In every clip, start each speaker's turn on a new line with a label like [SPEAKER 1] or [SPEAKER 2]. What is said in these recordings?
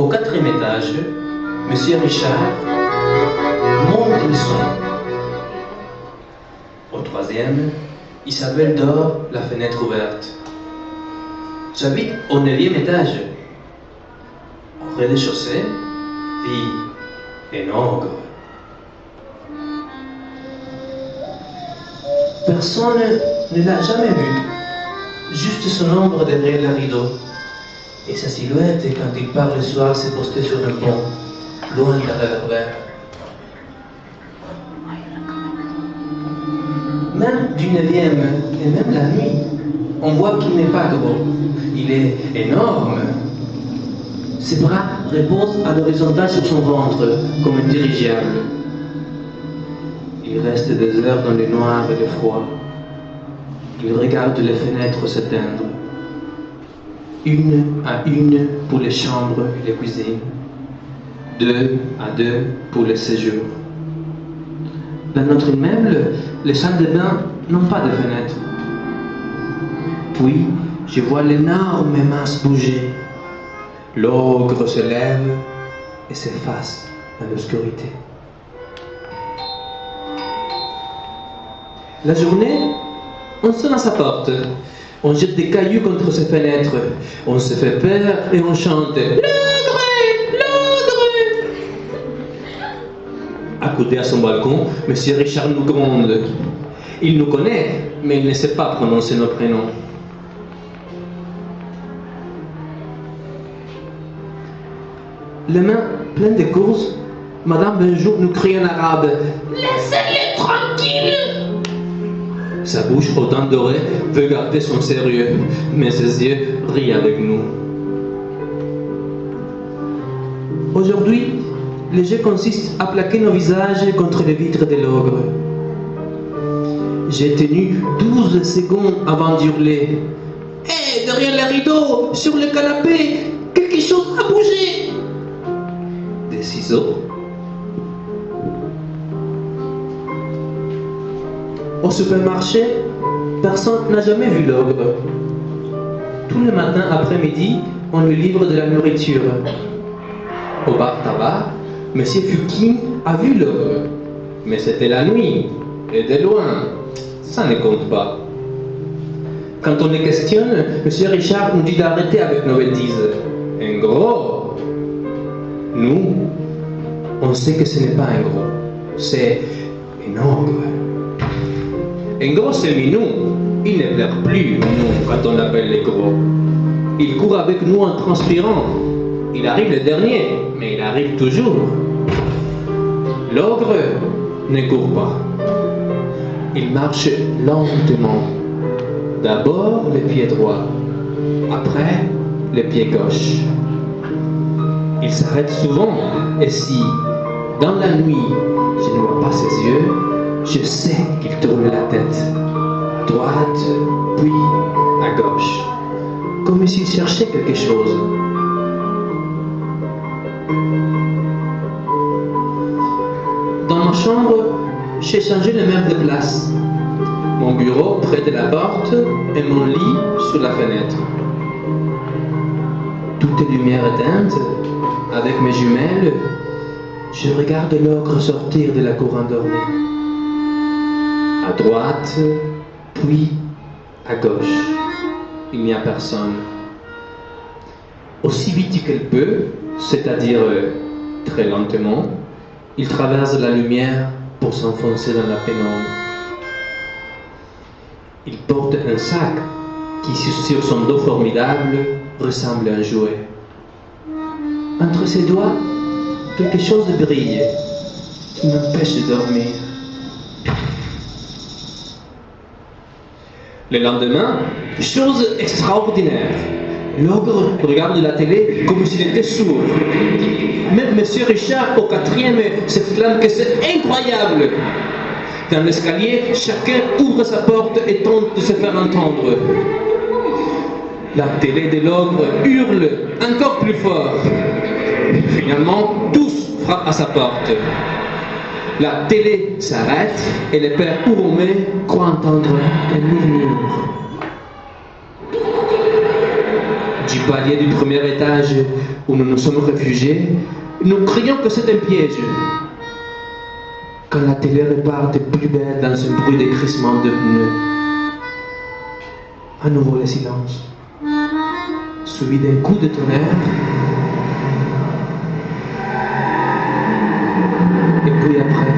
[SPEAKER 1] Au quatrième étage, Monsieur Richard monte le son. Au troisième, Isabelle dort, la fenêtre ouverte. J'habite au 9e étage. Au rez-de-chaussée, vit un ogre. Personne ne l'a jamais vu. Juste son ombre derrière le rideau. Et sa silhouette, quand il part le soir, s'est postée sur un pont, loin de la réverbère. Même du 9e, et même la nuit, on voit qu'il n'est pas gros. Il est énorme. Ses bras reposent à l'horizontale sur son ventre, comme un dirigeable. Il reste des heures dans le noir et le froid. Il regarde les fenêtres s'éteindre. Une à une pour les chambres et les cuisines. 2 à 2 pour les séjours. Dans notre immeuble, les salles de bain n'ont pas de fenêtres. Puis, je vois l'énorme masse bouger. L'ogre se lève et s'efface dans l'obscurité. La journée, on sonne à sa porte. On jette des cailloux contre ses fenêtres. On se fait peur et on chante « L'ogre! L'ogre !» Accoudé à son balcon, Monsieur Richard nous gronde. Il nous connaît, mais il ne sait pas prononcer nos prénoms. Les mains pleines de courses, Madame Benjour nous crie en arabe « Laissez-les tranquilles !» Sa bouche aux dents dorées veut garder son sérieux, mais ses yeux rient avec nous. Aujourd'hui, le jeu consiste à plaquer nos visages contre les vitres de l'ogre. J'ai tenu 12 secondes avant d'hurler. « Hé, derrière les rideaux, sur le canapé, quelque chose a bougé !» Des ciseaux. Au supermarché, personne n'a jamais vu l'ogre. Tous les matins après-midi, on lui livre de la nourriture. Au bar tabac, M. Fukin a vu l'ogre. Mais c'était la nuit, et de loin. Ça ne compte pas. Quand on les questionne, M. Richard nous dit d'arrêter avec nos bêtises. Un gros. Nous, on sait que ce n'est pas un gros. C'est un ogre. Un gros, c'est minou. Il ne pleure plus, nous, quand on l'appelle les gros. Il court avec nous en transpirant. Il arrive le dernier, mais il arrive toujours. L'ogre ne court pas. Il marche lentement. D'abord le pied droit, après le pied gauche. Il s'arrête souvent, et si, dans la nuit, je ne vois pas ses yeux, je sais qu'il tourne la tête, à droite, puis à gauche, comme s'il cherchait quelque chose. Dans ma chambre, j'ai changé le meuble de place. Mon bureau près de la porte et mon lit sur la fenêtre. Toutes les lumières éteintes, avec mes jumelles, je regarde l'ogre sortir de la cour endormie. À droite, puis à gauche, il n'y a personne. Aussi vite qu'elle peut, c'est-à-dire très lentement, il traverse la lumière pour s'enfoncer dans la pénombre. Il porte un sac qui, sur son dos formidable, ressemble à un jouet. Entre ses doigts, quelque chose brille, qui m'empêche de dormir. Le lendemain, chose extraordinaire. L'ogre regarde la télé comme s'il était sourd. Même M. Richard, au 4e, s'exclame que c'est incroyable. Dans l'escalier, chacun ouvre sa porte et tente de se faire entendre. La télé de l'ogre hurle encore plus fort. Finalement, tous frappent à sa porte. La télé s'arrête et le père Ouromé croit entendre un murmure. Du palier du premier étage où nous nous sommes réfugiés, nous crions que c'est un piège. Quand la télé repart de plus belle dans un bruit de crissement de pneus, à nouveau le silence, suivi d'un coup de tonnerre, et puis après,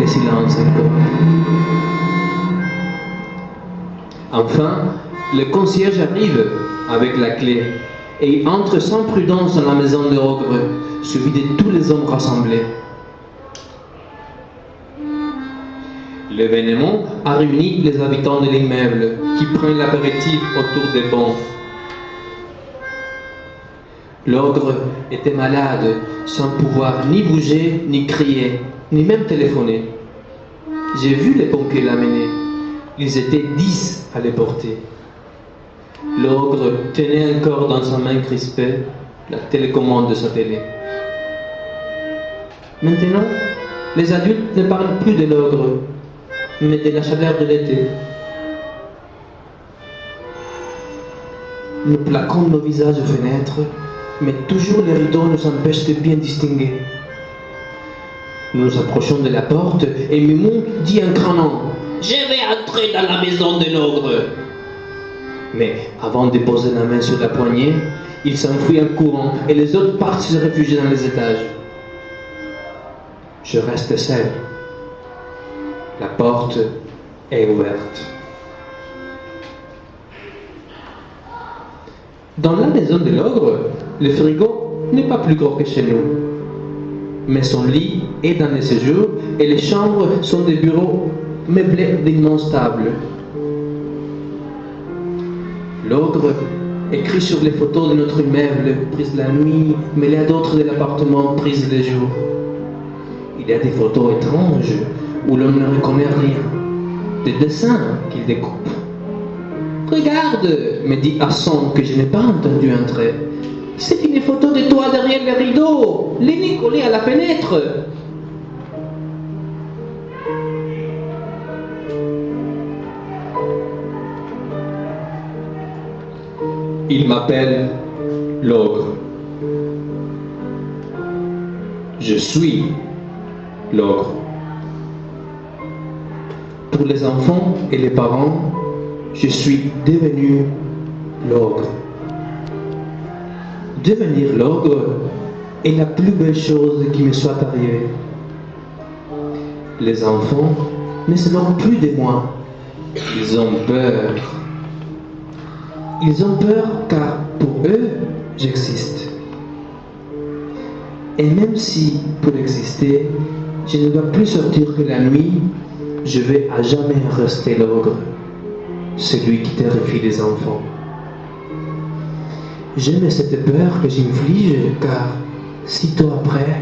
[SPEAKER 1] le silence encore. Enfin, le concierge arrive avec la clé et il entre sans prudence dans la maison de Ogre, suivi de tous les hommes rassemblés. L'événement a réuni les habitants de l'immeuble qui prennent l'apéritif autour des bancs. L'ogre était malade, sans pouvoir ni bouger, ni crier, ni même téléphoner. J'ai vu les pompiers l'amener. Ils étaient 10 à les porter. L'ogre tenait encore dans sa main crispée la télécommande de sa télé. Maintenant, les adultes ne parlent plus de l'ogre, mais de la chaleur de l'été. Nous plaquons nos visages aux fenêtres, mais toujours les rideaux nous empêchent de bien distinguer. Nous nous approchons de la porte et Mimou dit en crânant « Je vais entrer dans la maison de l'ogre !» Mais avant de poser la main sur la poignée, il s'enfuit en courant et les autres partent se réfugier dans les étages. Je reste seul. La porte est ouverte. Dans la maison de l'ogre, le frigo n'est pas plus gros que chez nous. Mais son lit est dans les séjours et les chambres sont des bureaux meublés d'immenses tables. L'ogre écrit sur les photos de notre immeuble prises la nuit, mêlées à d'autres de l'appartement prises le jour. Il y a des photos étranges où l'on ne reconnaît rien, des dessins qu'il découpe. « Regarde !» me dit Hassan que je n'ai pas entendu entrer. « C'est une photo de toi derrière les rideaux, les nez collés à la fenêtre. » Il m'appelle l'ogre. Je suis l'ogre. Pour les enfants et les parents, je suis devenu l'ogre. Devenir l'ogre est la plus belle chose qui me soit arrivée. Les enfants ne se moquent plus de moi. Ils ont peur. Ils ont peur car pour eux, j'existe. Et même si, pour exister, je ne dois plus sortir que la nuit, je vais à jamais rester l'ogre, celui qui terrifie les enfants. J'aime cette peur que j'inflige car, sitôt après,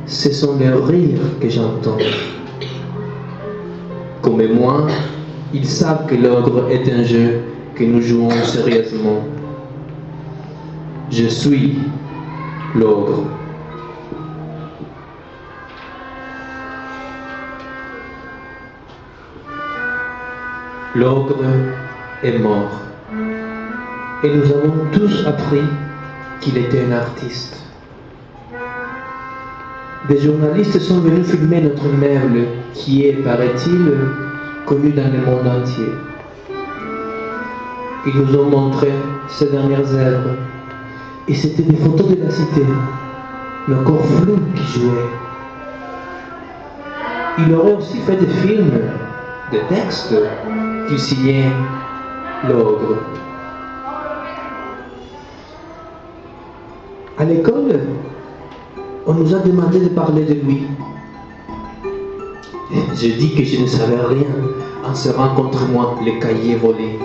[SPEAKER 1] ce sont les rires que j'entends. Comme moi, ils savent que l'ogre est un jeu que nous jouons sérieusement. Je suis l'ogre. L'ogre est mort. Et nous avons tous appris qu'il était un artiste. Des journalistes sont venus filmer notre immeuble qui est, paraît-il, connu dans le monde entier. Ils nous ont montré ces dernières œuvres. Et c'était des photos de la cité, mais encore floues, qui jouaient. Il aurait aussi fait des films, des textes, qu'il signait l'ogre. À l'école, on nous a demandé de parler de lui. J'ai dit que je ne savais rien en serrant contre moi les cahiers volés.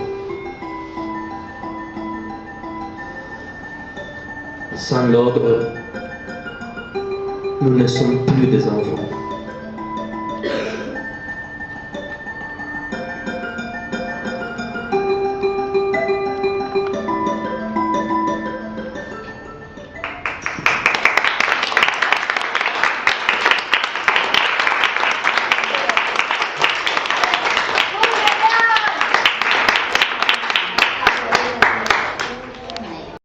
[SPEAKER 1] Sans l'ogre, nous ne sommes plus des enfants.